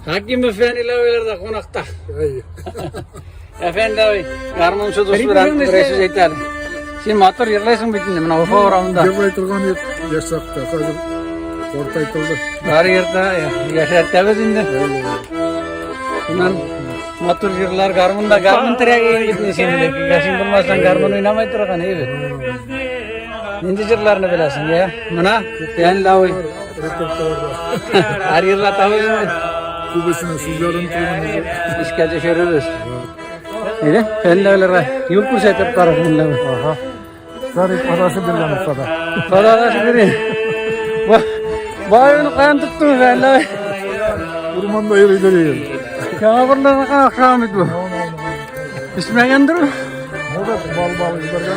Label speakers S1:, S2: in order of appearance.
S1: Hakim Efendi ilavelerde konakta.
S2: Ay.
S1: Efendi abi, garmamşı dostu bir reis aytadi. Sen motor yırlaysın bitinde, mana Ufa oramında.
S2: Yapay turgan yaşakta, hazır ortaytıldı.
S1: Bari yırta, yaşartabız indi. Bundan motor yırlar garmında, garmın tiragi gittin sen bile. Yaşın bulmazsan garmın oynamay turgan, evet. Nindi yırlarını bilesin ya. Mana, yani lavi. Her yırla tabız indi.
S2: Kubesine sularını turgan.
S1: İşkence şeririz. Neydi? Efendi öyle yurt kursaytıp tarafın lavi.
S2: Aha. Sarı parası birden ustada.
S1: Kadar biri. Bayını kan tuttum efendi.
S2: Urmanda yeri değil.
S1: Kana buradan kan akşam itu. İsmeyendir mi?
S2: Moda bal giderken.